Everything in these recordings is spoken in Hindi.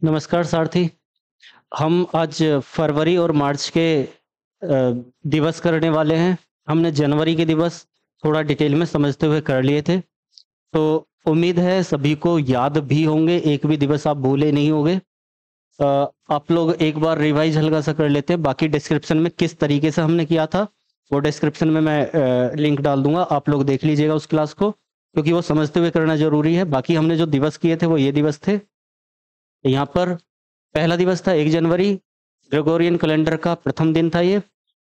नमस्कार सारथी। हम आज फरवरी और मार्च के दिवस करने वाले हैं। हमने जनवरी के दिवस थोड़ा डिटेल में समझते हुए कर लिए थे, तो उम्मीद है सभी को याद भी होंगे, एक भी दिवस आप भूले नहीं होंगे। आप लोग एक बार रिवाइज हल्का सा कर लेते हैं। बाकी डिस्क्रिप्शन में किस तरीके से हमने किया था वो डिस्क्रिप्शन में मैं लिंक डाल दूंगा, आप लोग देख लीजिएगा उस क्लास को, क्योंकि वो समझते हुए करना जरूरी है। बाकी हमने जो दिवस किए थे वो ये दिवस थे। यहाँ पर पहला दिवस था 1 जनवरी, ग्रेगोरियन कैलेंडर का प्रथम दिन था ये।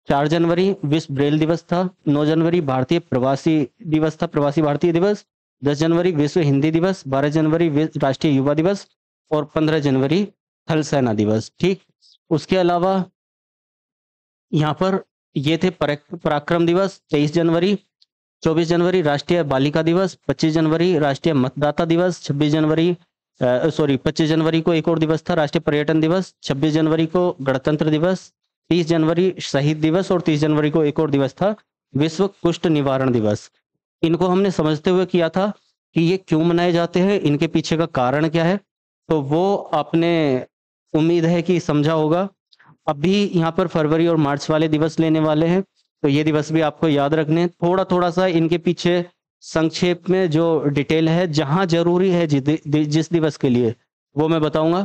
4 जनवरी विश्व ब्रेल दिवस था। 9 जनवरी भारतीय प्रवासी दिवस था, प्रवासी भारतीय दिवस। 10 जनवरी विश्व हिंदी दिवस। 12 जनवरी राष्ट्रीय युवा दिवस और 15 जनवरी थल सेना दिवस। ठीक, उसके अलावा यहाँ पर ये थे पराक्रम दिवस 23 जनवरी। 24 जनवरी राष्ट्रीय बालिका दिवस। 25 जनवरी राष्ट्रीय मतदाता दिवस। 25 जनवरी को एक और दिवस था, राष्ट्रीय पर्यटन दिवस। 26 जनवरी को गणतंत्र दिवस। 30 जनवरी शहीद दिवस और 30 जनवरी को एक और दिवस था, विश्व कुष्ठ निवारण दिवस। इनको हमने समझते हुए किया था कि ये क्यों मनाए जाते हैं, इनके पीछे का कारण क्या है, तो वो आपने उम्मीद है कि समझा होगा। अभी यहाँ पर फरवरी और मार्च वाले दिवस लेने वाले हैं, तो ये दिवस भी आपको याद रखने हैं। थोड़ा थोड़ा सा इनके पीछे संक्षेप में जो डिटेल है, जहां जरूरी है जिस दिवस के लिए, वो मैं बताऊंगा।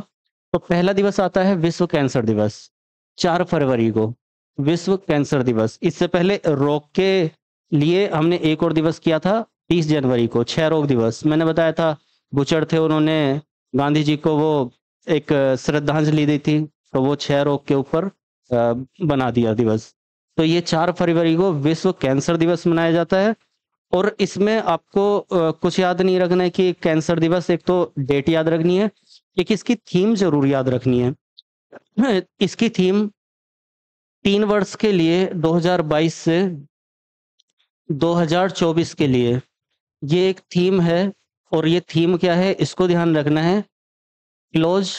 तो पहला दिवस आता है विश्व कैंसर दिवस, 4 फरवरी को विश्व कैंसर दिवस। इससे पहले रोग के लिए हमने एक और दिवस किया था 30 जनवरी को, क्षय रोग दिवस। मैंने बताया था बुचड़ थे, उन्होंने गांधी जी को वो एक श्रद्धांजलि दी थी, तो वो क्षय रोग के ऊपर बना दिया दिवस। तो ये 4 फरवरी को विश्व कैंसर दिवस मनाया जाता है। और इसमें आपको कुछ याद नहीं रखना है कि कैंसर दिवस, एक तो डेट याद रखनी है, एक इसकी थीम जरूर याद रखनी है। इसकी थीम 3 वर्ष के लिए 2022 से 2024 के लिए ये एक थीम है। और ये थीम क्या है इसको ध्यान रखना है, close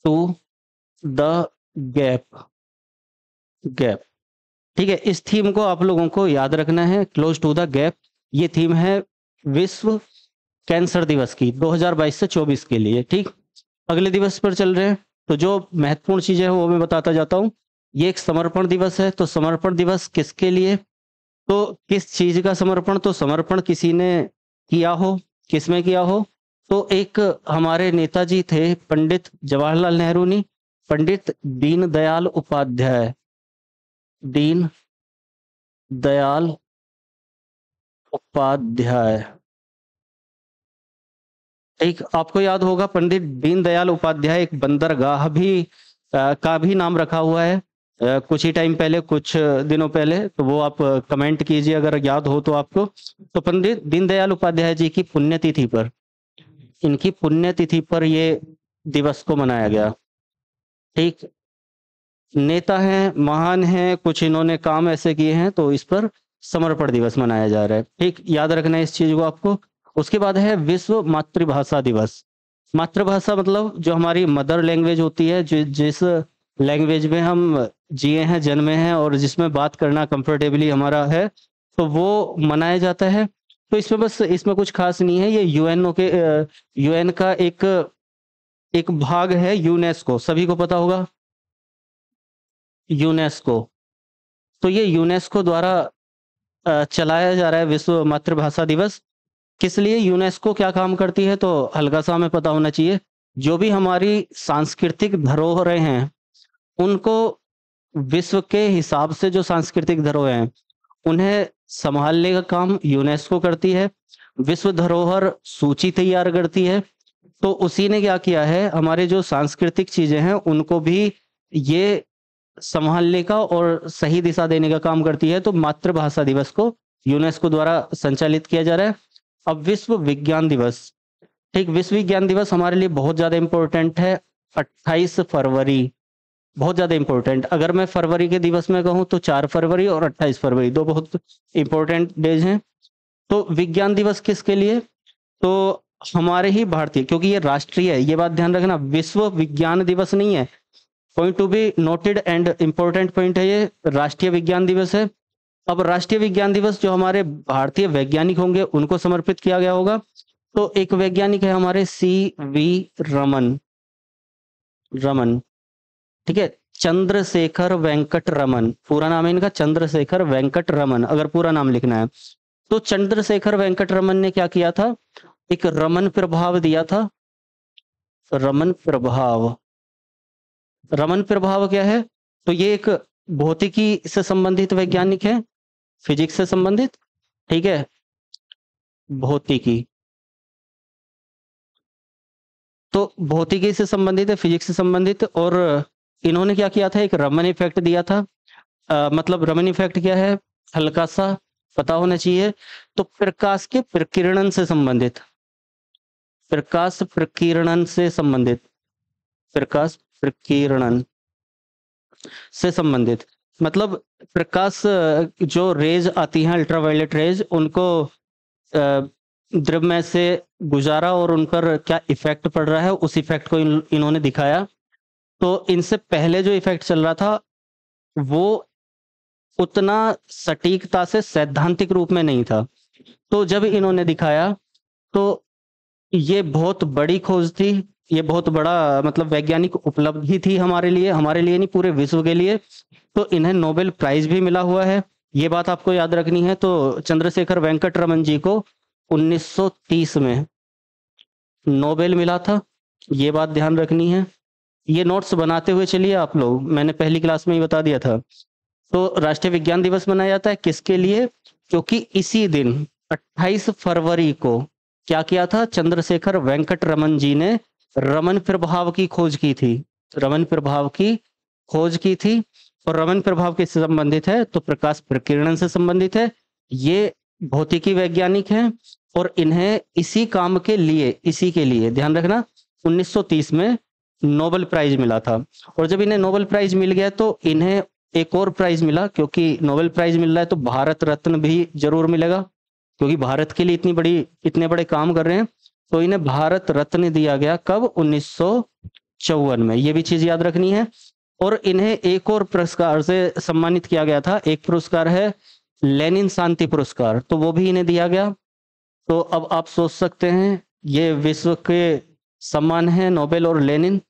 to the gap. Gap, ठीक है। इस थीम को आप लोगों को याद रखना है, क्लोज टू द गैप। ये थीम है विश्व कैंसर दिवस की 2022 से 24 के लिए। ठीक, अगले दिवस पर चल रहे हैं, तो जो महत्वपूर्ण चीजें हैं वो मैं बताता जाता हूं। ये एक समर्पण दिवस है, तो समर्पण दिवस किसके लिए, तो किस चीज का समर्पण, तो समर्पण किसी ने किया हो, किसमें किया हो, तो एक हमारे नेताजी थे पंडित जवाहरलाल नेहरू ने, पंडित दीनदयाल उपाध्याय, दीन दयाल उपाध्याय। एक आपको याद होगा पंडित दीनदयाल उपाध्याय, एक बंदरगाह भी का भी नाम रखा हुआ है कुछ ही टाइम पहले, कुछ दिनों पहले। तो वो आप कमेंट कीजिए अगर याद हो तो आपको। तो पंडित दीनदयाल उपाध्याय जी की पुण्यतिथि पर, इनकी पुण्यतिथि पर ये दिवस को मनाया गया। ठीक, नेता हैं, महान हैं, कुछ इन्होंने काम ऐसे किए हैं, तो इस पर समर्पण दिवस मनाया जा रहा है। ठीक, याद रखना है इस चीज को आपको। उसके बाद है विश्व मातृभाषा दिवस। मातृभाषा मतलब जो हमारी मदर लैंग्वेज होती है, जिस लैंग्वेज में हम जिए हैं, जन्मे हैं, और जिसमें बात करना कंफर्टेबली हमारा है, तो वो मनाया जाता है। तो इसमें बस, इसमें कुछ खास नहीं है। ये यूएन का एक एक भाग है, यूनेस्को, सभी को पता होगा यूनेस्को। तो ये यूनेस्को द्वारा चलाया जा रहा है विश्व मातृभाषा दिवस। किस लिए, यूनेस्को क्या काम करती है, तो हल्का सा हमें पता होना चाहिए। जो भी हमारी सांस्कृतिक धरोहरें हैं, उनको विश्व के हिसाब से, जो सांस्कृतिक धरोहरें हैं उन्हें संभालने का काम यूनेस्को करती है। विश्व धरोहर सूची तैयार करती है। तो उसी ने क्या किया है, हमारे जो सांस्कृतिक चीजें हैं उनको भी ये संभालने का और सही दिशा देने का काम करती है। तो मातृभाषा दिवस को यूनेस्को द्वारा संचालित किया जा रहा है। अब विश्व विज्ञान दिवस। ठीक, विश्व विज्ञान दिवस हमारे लिए बहुत ज्यादा इंपॉर्टेंट है। 28 फरवरी बहुत ज्यादा इंपॉर्टेंट। अगर मैं फरवरी के दिवस में कहूं तो 4 फरवरी और 28 फरवरी दो बहुत इंपॉर्टेंट डेज हैं। तो विज्ञान दिवस किसके लिए, तो हमारे ही भारतीय, क्योंकि ये राष्ट्रीय है, ये बात ध्यान रखना, विश्व विज्ञान दिवस नहीं है। Point to be noted and important point है, ये राष्ट्रीय विज्ञान दिवस है। अब राष्ट्रीय विज्ञान दिवस जो हमारे भारतीय वैज्ञानिक होंगे उनको समर्पित किया गया होगा। तो एक वैज्ञानिक है हमारे सी.वी. रमन, ठीक है, चंद्रशेखर वेंकट रमन, पूरा नाम है इनका चंद्रशेखर वेंकट रमन, अगर पूरा नाम लिखना है। तो चंद्रशेखर वेंकट रमन ने क्या किया था, एक रमन प्रभाव दिया था। रमन प्रभाव क्या है, तो ये एक भौतिकी से संबंधित वैज्ञानिक है, फिजिक्स से संबंधित, ठीक है, भौतिकी, तो भौतिकी से संबंधित है, फिजिक्स से संबंधित, और इन्होंने क्या किया था, एक रमन इफेक्ट दिया था। मतलब रमन इफेक्ट क्या है, हल्का सा पता होना चाहिए। तो प्रकाश के प्रकीर्णन से संबंधित, प्रकाश प्रकीर्णन से संबंधित, प्रकाश प्रकीर्णन से संबंधित, मतलब प्रकाश जो रेज आती हैं, अल्ट्रावायलेट रेज, उनको द्रव्य से गुजारा और उन पर क्या इफेक्ट पड़ रहा है, उस इफेक्ट को इन्होंने दिखाया। तो इनसे पहले जो इफेक्ट चल रहा था वो उतना सटीकता से सैद्धांतिक रूप में नहीं था। तो जब इन्होंने दिखाया तो ये बहुत बड़ी खोज थी, ये बहुत बड़ा मतलब वैज्ञानिक उपलब्धि थी हमारे लिए नहीं, पूरे विश्व के लिए। तो इन्हें नोबेल प्राइज भी मिला हुआ है, ये बात आपको याद रखनी है। तो चंद्रशेखर वेंकट रमन जी को 1930 में नोबेल मिला था, ये बात ध्यान रखनी है। ये नोट्स बनाते हुए चलिए आप लोग, मैंने पहली क्लास में ही बता दिया था। तो राष्ट्रीय विज्ञान दिवस मनाया जाता है किसके लिए, क्योंकि इसी दिन 28 फरवरी को क्या किया था, चंद्रशेखर वेंकट रमन जी ने रमन प्रभाव की खोज की थी, रमन प्रभाव की खोज की थी। और रमन प्रभाव किससे संबंधित है, तो प्रकाश प्रकीर्णन से संबंधित है। ये भौतिकी वैज्ञानिक हैं और इन्हें इसी काम के लिए, इसी के लिए ध्यान रखना, 1930 में नोबेल प्राइज मिला था। और जब इन्हें नोबेल प्राइज मिल गया तो इन्हें एक और प्राइज मिला, क्योंकि नोबेल प्राइज मिल रहा है तो भारत रत्न भी जरूर मिलेगा, क्योंकि भारत के लिए इतने बड़े काम कर रहे हैं। तो इन्हें भारत रत्न दिया गया कब, 1954 में, ये भी चीज याद रखनी है। और इन्हें एक और पुरस्कार से सम्मानित किया गया था, एक पुरस्कार है लेनिन शांति पुरस्कार, तो वो भी इन्हें दिया गया। तो अब आप सोच सकते हैं, ये विश्व के सम्मान है, नोबेल और लेनिन,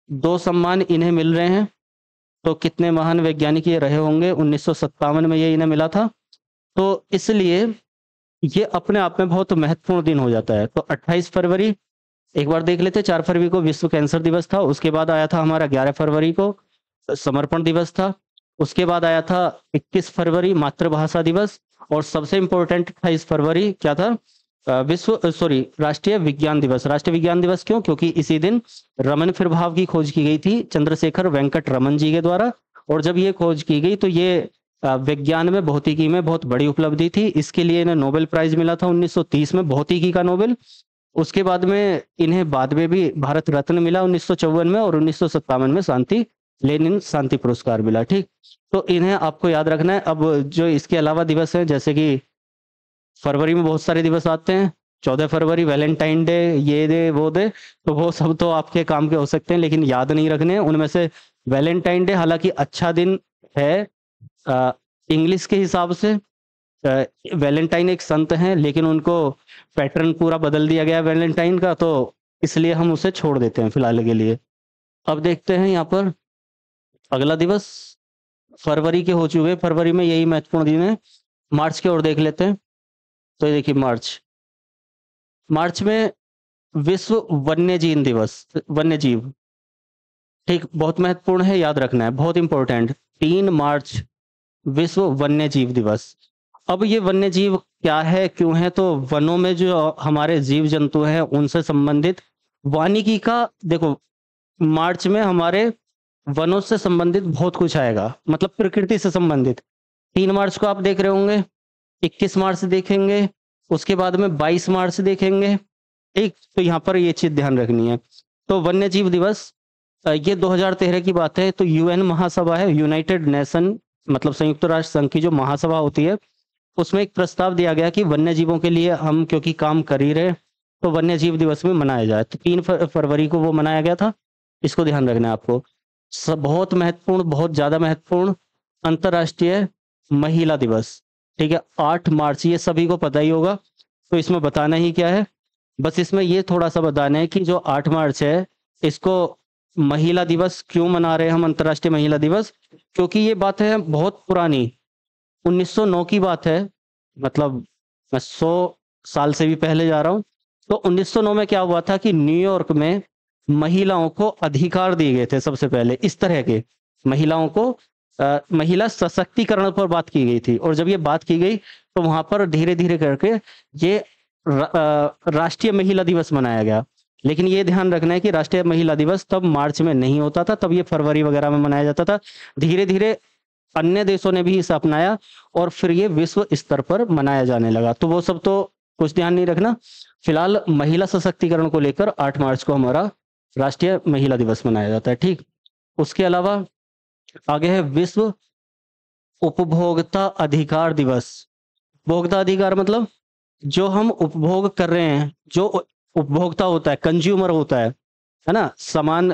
दो सम्मान इन्हें मिल रहे हैं। तो कितने महान वैज्ञानिक ये रहे होंगे, 1957 में ये इन्हें मिला था। तो इसलिए ये अपने आप में बहुत महत्वपूर्ण दिन हो जाता है। तो 28 फरवरी एक बार देख लेते, 4 फरवरी को विश्व कैंसर दिवस था, उसके बाद आया था हमारा 11 फरवरी को समर्पण दिवस था, उसके बाद आया था 21 फरवरी मातृभाषा दिवस, और सबसे इंपॉर्टेंट 28 फरवरी क्या था, राष्ट्रीय विज्ञान दिवस। राष्ट्रीय विज्ञान दिवस क्यों, क्योंकि इसी दिन रमन प्रभाव की खोज की गई थी चंद्रशेखर वेंकट रमन जी के द्वारा। और जब ये खोज की गई तो ये विज्ञान में, भौतिकी में बहुत बड़ी उपलब्धि थी। इसके लिए इन्हें नोबेल प्राइज मिला था 1930 में, भौतिकी का नोबेल। उसके बाद में इन्हें बाद में भी भारत रत्न मिला 1954 में, और 1957 में लेनिन शांति पुरस्कार मिला। ठीक, तो इन्हें आपको याद रखना है। अब जो इसके अलावा दिवस है, जैसे कि फरवरी में बहुत सारे दिवस आते हैं, 14 फरवरी वैलेंटाइन डे, ये दे वो दे, तो वो सब तो आपके काम के हो सकते हैं, लेकिन याद नहीं रखने हैं। उनमें से वैलेंटाइन डे हालांकि अच्छा दिन है इंग्लिश के हिसाब से, वैलेंटाइन एक संत हैं, लेकिन उनको पैटर्न पूरा बदल दिया गया वैलेंटाइन का, तो इसलिए हम उसे छोड़ देते हैं फिलहाल के लिए। अब देखते हैं यहाँ पर अगला दिवस, फरवरी के हो चुके, फरवरी में यही महत्वपूर्ण दिन है। मार्च की ओर देख लेते हैं। तो ये देखिए मार्च में विश्व वन्यजीव दिवस, वन्यजीव, ठीक, बहुत महत्वपूर्ण है, याद रखना है, बहुत इंपॉर्टेंट। 3 मार्च विश्व वन्यजीव दिवस। अब ये वन्यजीव क्या है, क्यों है, तो वनों में जो हमारे जीव जंतु हैं उनसे संबंधित वानिकी का, देखो मार्च में हमारे वनों से संबंधित बहुत कुछ आएगा, मतलब प्रकृति से संबंधित। 3 मार्च को आप देख रहे होंगे, 21 मार्च देखेंगे, उसके बाद में 22 मार्च देखेंगे। ठीक, तो यहाँ पर ये चीज ध्यान रखनी है। तो वन्यजीव दिवस ये 2013 की बात है। तो यूएन महासभा है, यूनाइटेड नेशन, मतलब संयुक्त राष्ट्र संघ की जो महासभा होती है, उसमें एक प्रस्ताव दिया गया कि वन्य जीवों के लिए हम क्योंकि काम कर ही रहे, तो वन्य जीव दिवस में मनाया जाए। तो 3 फरवरी को वो मनाया गया था, इसको ध्यान रखना है आपको। बहुत महत्वपूर्ण, बहुत ज्यादा महत्वपूर्ण, अंतरराष्ट्रीय महिला दिवस, ठीक है, 8 मार्च, ये सभी को पता ही होगा, तो इसमें बताना ही क्या है, बस इसमें ये थोड़ा सा बताना है कि जो 8 मार्च है, इसको महिला दिवस क्यों मना रहे हैं हम, अंतर्राष्ट्रीय महिला दिवस? क्योंकि ये बात है बहुत पुरानी, 1909 की बात है, मतलब मैं 100 साल से भी पहले जा रहा हूँ। तो 1909 में क्या हुआ था कि न्यूयॉर्क में महिलाओं को अधिकार दिए गए थे सबसे पहले, इस तरह के महिलाओं को महिला सशक्तिकरण पर बात की गई थी। और जब ये बात की गई तो वहां पर धीरे धीरे करके ये राष्ट्रीय महिला दिवस मनाया गया। लेकिन ये ध्यान रखना है कि राष्ट्रीय महिला दिवस तब मार्च में नहीं होता था, तब ये फरवरी वगैरह में मनाया जाता था। धीरे धीरे अन्य देशों ने भी इसे अपनाया और फिर ये विश्व स्तर पर मनाया जाने लगा। तो वो सब तो कुछ ध्यान नहीं रखना। फिलहाल महिला सशक्तिकरण को लेकर 8 मार्च को हमारा राष्ट्रीय महिला दिवस मनाया जाता है, ठीक। उसके अलावा आगे है विश्व उपभोक्ता अधिकार दिवस। उपभोक्ता अधिकार मतलब जो हम उपभोग कर रहे हैं, जो उपभोक्ता होता है, कंज्यूमर होता है ना, सामान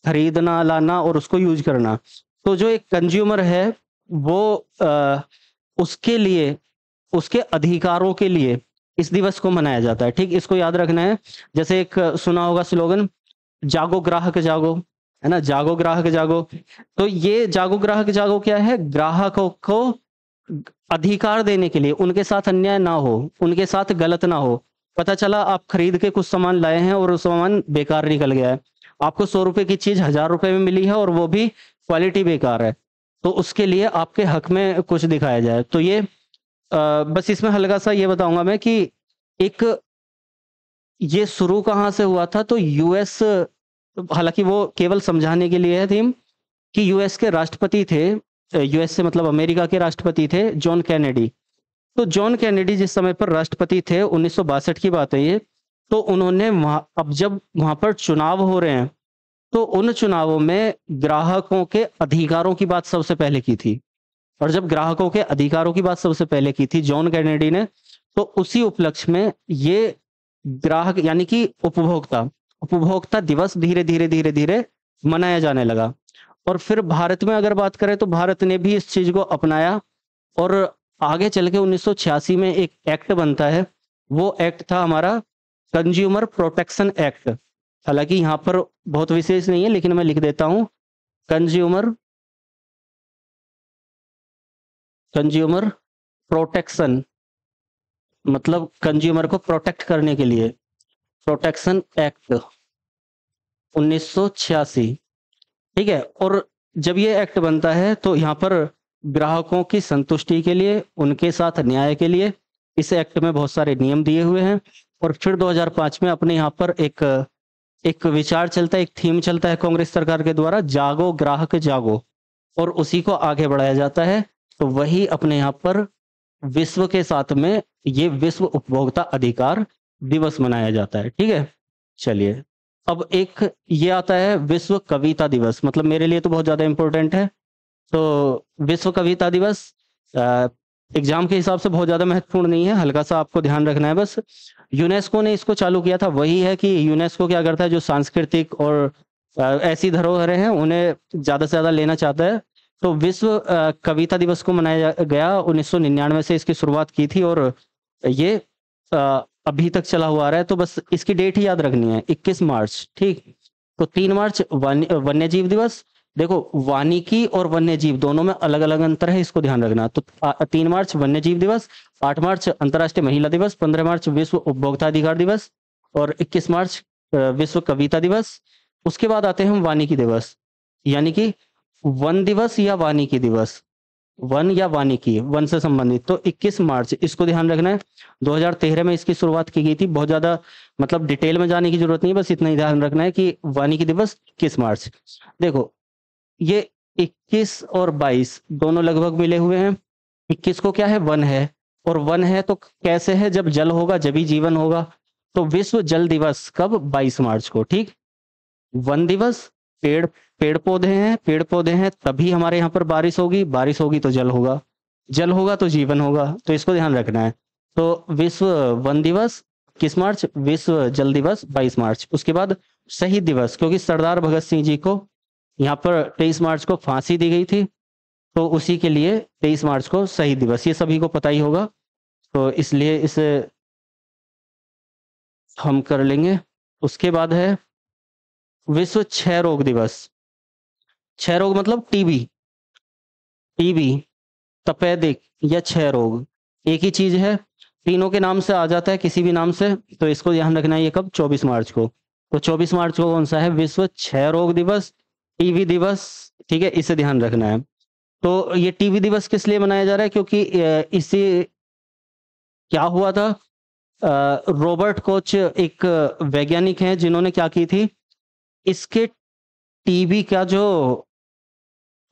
खरीदना लाना और उसको यूज करना। तो जो एक कंज्यूमर है वो उसके लिए, उसके अधिकारों के लिए इस दिवस को मनाया जाता है, ठीक। इसको याद रखना है। जैसे एक सुना होगा स्लोगन, जागो ग्राहक जागो, है ना, जागो ग्राहक जागो। तो ये जागो ग्राहक जागो क्या है? ग्राहकों को अधिकार देने के लिए, उनके साथ अन्याय ना हो, उनके साथ गलत ना हो। पता चला आप खरीद के कुछ सामान लाए हैं और वो सामान बेकार निकल गया है, आपको 100 रुपए की चीज 1000 रुपए में मिली है और वो भी क्वालिटी बेकार है, तो उसके लिए आपके हक में कुछ दिखाया जाए। तो ये बस इसमें हल्का सा ये बताऊंगा मैं कि एक ये शुरू कहाँ से हुआ था। तो यूएस, हालांकि वो केवल समझाने के लिए है थीम, कि यूएस के राष्ट्रपति थे, यूएस से मतलब अमेरिका के राष्ट्रपति थे जॉन कैनेडी। तो जॉन कैनेडी जिस समय पर राष्ट्रपति थे, 1962 की बात है ये, तो उन्होंने वहां, अब जब वहां पर चुनाव हो रहे हैं तो उन चुनावों में ग्राहकों के अधिकारों की बात सबसे पहले की थी। और जब ग्राहकों के अधिकारों की बात सबसे पहले की थी जॉन कैनेडी ने, तो उसी उपलक्ष्य में ये ग्राहक यानी कि उपभोक्ता उपभोक्ता दिवस धीरे धीरे धीरे धीरे मनाया जाने लगा। और फिर भारत में अगर बात करें तो भारत ने भी इस चीज को अपनाया और आगे चल के 1986 में एक एक्ट बनता है। वो एक्ट था हमारा कंज्यूमर प्रोटेक्शन एक्ट। हालांकि यहाँ पर बहुत विशेष नहीं है लेकिन मैं लिख देता हूं, कंज्यूमर प्रोटेक्शन, मतलब कंज्यूमर को प्रोटेक्ट करने के लिए, प्रोटेक्शन एक्ट 1986, ठीक है। और जब ये एक्ट बनता है तो यहाँ पर ग्राहकों की संतुष्टि के लिए, उनके साथ न्याय के लिए इस एक्ट में बहुत सारे नियम दिए हुए हैं। और फिर 2005 में अपने यहाँ पर एक विचार चलता है, एक थीम चलता है कांग्रेस सरकार के द्वारा, जागो ग्राहक जागो, और उसी को आगे बढ़ाया जाता है। तो वही अपने यहाँ पर विश्व के साथ में ये विश्व उपभोक्ता अधिकार दिवस मनाया जाता है, ठीक है। चलिए, अब एक ये आता है विश्व कविता दिवस, मतलब मेरे लिए तो बहुत ज्यादा इंपॉर्टेंट है। तो विश्व कविता दिवस एग्जाम के हिसाब से बहुत ज्यादा महत्वपूर्ण नहीं है, हल्का सा आपको ध्यान रखना है बस। यूनेस्को ने इसको चालू किया था। वही है कि यूनेस्को क्या करता है, जो सांस्कृतिक और ऐसी धरोहरें हैं उन्हें ज्यादा से ज्यादा लेना चाहता है। तो विश्व कविता दिवस को मनाया गया 1999 से, इसकी शुरुआत की थी और ये अभी तक चला हुआ आ रहा है। तो बस इसकी डेट ही याद रखनी है, 21 मार्च, ठीक। तो 3 मार्च वन्य जीव दिवस। देखो, वानिकी और वन्य जीव दोनों में अलग अलग अंतर है, इसको ध्यान रखना। तो 3 मार्च वन्य जीव दिवस, 8 मार्च अंतर्राष्ट्रीय महिला दिवस, 15 मार्च विश्व उपभोक्ता अधिकार दिवस और 21 मार्च विश्व कविता दिवस। उसके बाद आते हैं हम वानिकी दिवस, यानी कि वन दिवस या वानिकी दिवस, वन या वानिकी, वन से संबंधित। तो 21 मार्च, इसको ध्यान रखना है। 2013 में इसकी शुरुआत की गई थी। बहुत ज्यादा मतलब डिटेल में जाने की जरूरत नहीं है, बस इतना ही ध्यान रखना है कि वानिकी दिवस 21 मार्च। देखो, ये 21 और 22 दोनों लगभग मिले हुए हैं। 21 को क्या है, वन है, और वन है तो कैसे है, जब जल होगा जब ही जीवन होगा। तो विश्व जल दिवस कब, 22 मार्च को, ठीक। वन दिवस, पेड़ पौधे हैं तभी हमारे यहाँ पर बारिश होगी, बारिश होगी तो जल होगा, जल होगा तो जीवन होगा। तो इसको ध्यान रखना है। तो विश्व वन दिवस 21 मार्च, विश्व जल दिवस 22 मार्च। उसके बाद शहीद दिवस, क्योंकि सरदार भगत सिंह जी को यहाँ पर 23 मार्च को फांसी दी गई थी, तो उसी के लिए 23 मार्च को शहीद दिवस, ये सभी को पता ही होगा। तो इसलिए इसे हम कर लेंगे। उसके बाद है विश्व क्षय रोग दिवस। क्षय रोग मतलब टीबी, टीबी, तपेदिक या क्षय रोग एक ही चीज है, तीनों के नाम से आ जाता है किसी भी नाम से, तो इसको ध्यान रखना है। ये कब? 24 मार्च को। तो 24 मार्च को कौन सा है? विश्व क्षय रोग दिवस, टीबी दिवस। ठीक है, इसे ध्यान रखना है। तो ये टीबी दिवस किस लिए मनाया जा रहा है? क्योंकि इसी क्या हुआ था, रॉबर्ट कोच एक वैज्ञानिक हैं जिन्होंने क्या की थी, इसके टीबी का जो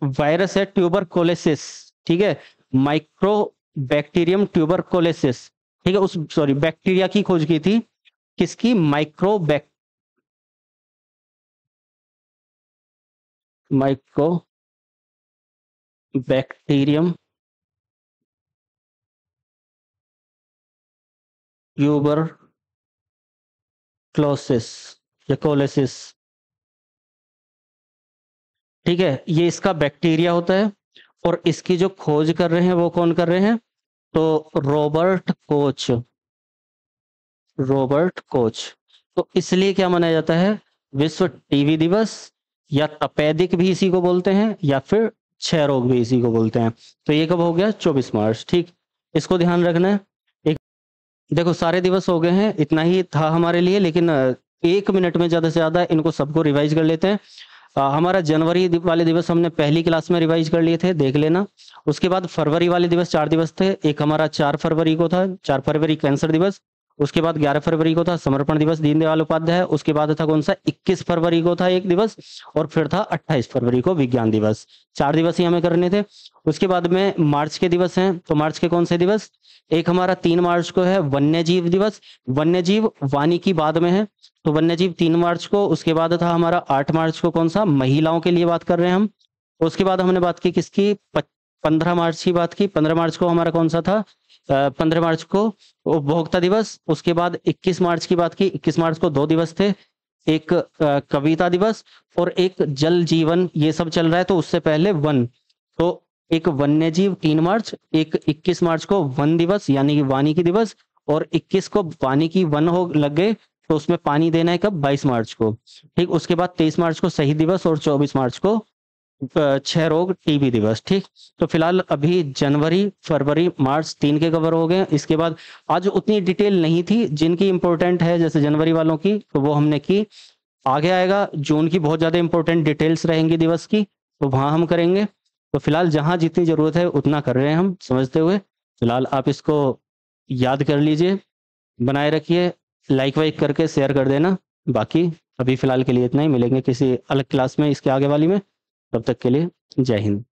वायरस है ट्यूबरकुलोसिस, ठीक है, माइक्रो बैक्टीरियम ट्यूबरकुलोसिस, ठीक है, उस सॉरी बैक्टीरिया की खोज की थी। किसकी? माइक्रो बैक्टीरियम ट्यूबरक्लोसिस या कोलेसिस, ठीक है, ये इसका बैक्टीरिया होता है और इसकी जो खोज कर रहे हैं वो कौन कर रहे हैं? तो रॉबर्ट कोच, रॉबर्ट कोच। तो इसलिए क्या मनाया जाता है? विश्व टीबी दिवस, या तपेदिक भी इसी को बोलते हैं, या फिर क्षय रोग भी इसी को बोलते हैं। तो ये कब हो गया? 24 मार्च। ठीक, इसको ध्यान रखना है। एक, देखो सारे दिवस हो गए हैं, इतना ही था हमारे लिए, लेकिन 1 मिनट में ज्यादा से ज्यादा इनको सबको रिवाइज कर लेते हैं। हमारा जनवरी वाले दिवस हमने पहली क्लास में रिवाइज कर लिए थे, देख लेना। उसके बाद फरवरी वाले दिवस 4 दिवस थे। एक हमारा 4 फरवरी को था, 4 फरवरी कैंसर दिवस। उसके बाद 11 फरवरी को था समर्पण दिवस दीनदयाल उपाध्याय। उसके बाद था कौन सा? 21 फरवरी को था एक दिवस, और फिर था 28 फरवरी को विज्ञान दिवस। 4 दिवस ही हमें करने थे। उसके बाद में मार्च के दिवस हैं, तो मार्च के कौन से दिवस? एक हमारा 3 मार्च को है वन्य जीव दिवस। वन्य जीव वानिकी बाद में है, तो वन्य जीव 3 मार्च को। उसके बाद था हमारा 8 मार्च को कौन सा? महिलाओं के लिए बात कर रहे हैं हम। उसके बाद हमने बात की किसकी? 15 मार्च की बात की। 15 मार्च को हमारा कौन सा था? 15 मार्च को उपभोक्ता दिवस। उसके बाद 21 मार्च की बात की। 21 मार्च को 2 दिवस थे, एक कविता दिवस और एक जल जीवन। ये सब चल रहा है, तो उससे पहले वन, तो एक वन्य जीव 3 मार्च, एक 21 मार्च को वन दिवस यानी कि वानिकी दिवस, और 21 को वानिकी वन हो लग गए, तो उसमें पानी देना है कब? 22 मार्च को। ठीक, उसके बाद 23 मार्च को शहीद दिवस, और 24 मार्च को क्षय रोग टीबी दिवस। ठीक, तो फिलहाल अभी जनवरी फरवरी मार्च 3 के कवर हो गए। इसके बाद आज उतनी डिटेल नहीं थी, जिनकी इंपॉर्टेंट है जैसे जनवरी वालों की तो वो हमने की। आगे आएगा जून की बहुत ज्यादा इंपॉर्टेंट डिटेल्स रहेंगी दिवस की, तो वहां हम करेंगे। तो फिलहाल जहां जितनी जरूरत है उतना कर रहे हैं हम समझते हुए। फिलहाल आप इसको याद कर लीजिए, बनाए रखिए, लाइक वाइक करके शेयर कर देना। बाकी अभी फिलहाल के लिए इतना ही, मिलेंगे किसी अलग क्लास में इसके आगे वाली में। तब तक के लिए जय हिंद।